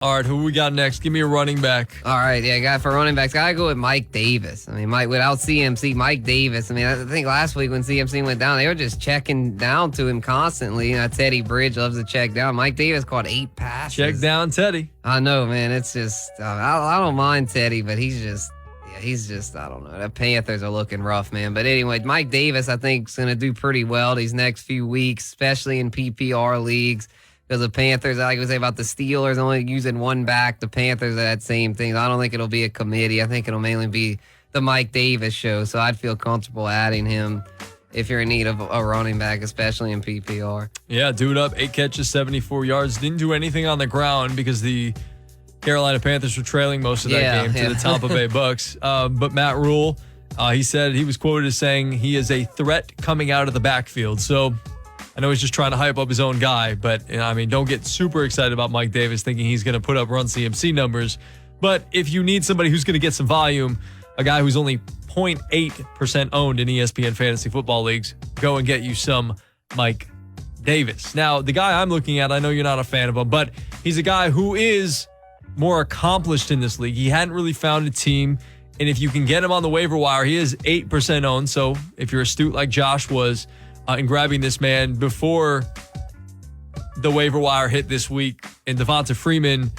All right, who we got next? Give me a running back. All right, yeah, for running backs, gotta go with Mike Davis. I mean, without CMC, Mike Davis. I mean, I think last week when CMC went down, they were just checking down to him constantly. Teddy Bridge loves to check down. Mike Davis caught 8 passes. Check down Teddy. I know, man. It's just I don't mind Teddy, but he's just I don't know. The Panthers are looking rough, man. But anyway, Mike Davis, I think, is going to do pretty well these next few weeks, especially in PPR leagues. Because the Panthers, like I was saying about the Steelers only using one back, the Panthers are that same thing. I don't think it'll be a committee. I think it'll mainly be the Mike Davis show. So I'd feel comfortable adding him if you're in need of a running back, especially in PPR. Yeah, dude up, 8 catches, 74 yards. Didn't do anything on the ground because the Carolina Panthers were trailing most of that game to the Tampa Bay Bucks. But Matt Rule, he said he was quoted as saying he is a threat coming out of the backfield. So I know he's just trying to hype up his own guy, but don't get super excited about Mike Davis thinking he's going to put up run CMC numbers. But if you need somebody who's going to get some volume, a guy who's only 0.8% owned in ESPN fantasy football leagues, go and get you some Mike Davis. Now, the guy I'm looking at, I know you're not a fan of him, but he's a guy who is more accomplished in this league. He hadn't really found a team, and if you can get him on the waiver wire, he is 8% owned. So if you're astute like Josh was, in grabbing this man before the waiver wire hit this week. And Devonta Freeman,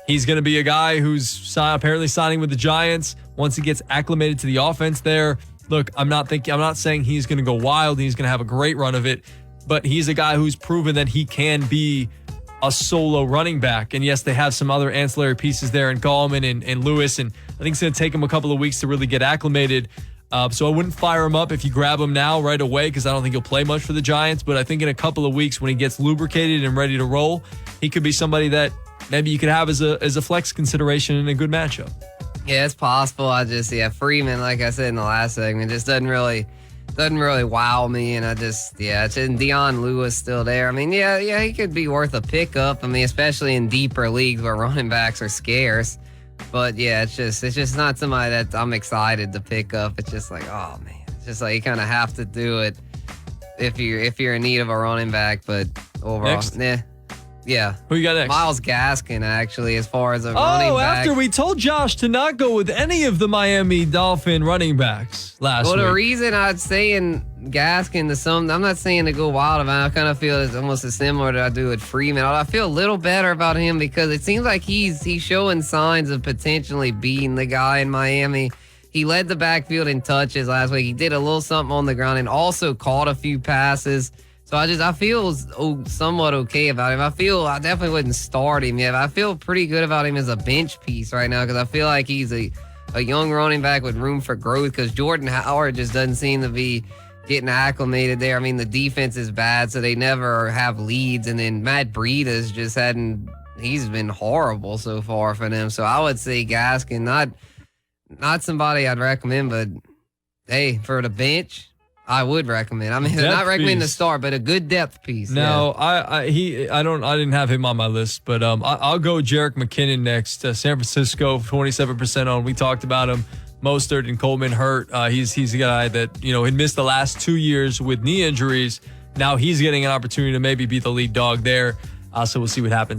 he's going to be a guy who's apparently signing with the Giants once he gets acclimated to the offense there. Look, I'm not saying he's going to go wild and he's going to have a great run of it, but he's a guy who's proven that he can be a solo running back. And yes, they have some other ancillary pieces there in Gallman and Lewis, and I think it's going to take him a couple of weeks to really get acclimated. So I wouldn't fire him up if you grab him now right away because I don't think he'll play much for the Giants. But I think in a couple of weeks when he gets lubricated and ready to roll, he could be somebody that maybe you could have as a flex consideration in a good matchup. Yeah, it's possible. Freeman, like I said in the last segment, just doesn't really wow me. And and Deion Lewis still there. I mean, yeah, he could be worth a pickup. I mean, especially in deeper leagues where running backs are scarce. But yeah, it's just not somebody that I'm excited to pick up. It's just like, oh man, it's just like you kind of have to do it if you're in need of a running back. But overall, yeah. Who you got next? Myles Gaskin, actually, as far as a running back. After we told Josh to not go with any of the Miami Dolphin running backs last week. Well, the reason I'd say in Gaskin I'm not saying to go wild about him. I kind of feel it's almost as similar to I do with Freeman. I feel a little better about him because it seems like he's showing signs of potentially being the guy in Miami. He led the backfield in touches last week. He did a little something on the ground and also caught a few passes. So I feel somewhat okay about him. I definitely wouldn't start him yet. But I feel pretty good about him as a bench piece right now because I feel like he's a young running back with room for growth because Jordan Howard just doesn't seem to be getting acclimated there. I mean, the defense is bad, so they never have leads. And then Matt Breida's just he's been horrible so far for them. So I would say Gaskin, not somebody I'd recommend, but hey, for the bench, I would recommend. I mean, not recommend the start, but a good depth piece. No, I didn't have him on my list, but I'll go Jerick McKinnon next. San Francisco, 27% on. We talked about him. Mostert and Coleman hurt. He's a guy that had missed the last 2 years with knee injuries. Now he's getting an opportunity to maybe be the lead dog there. So we'll see what happens.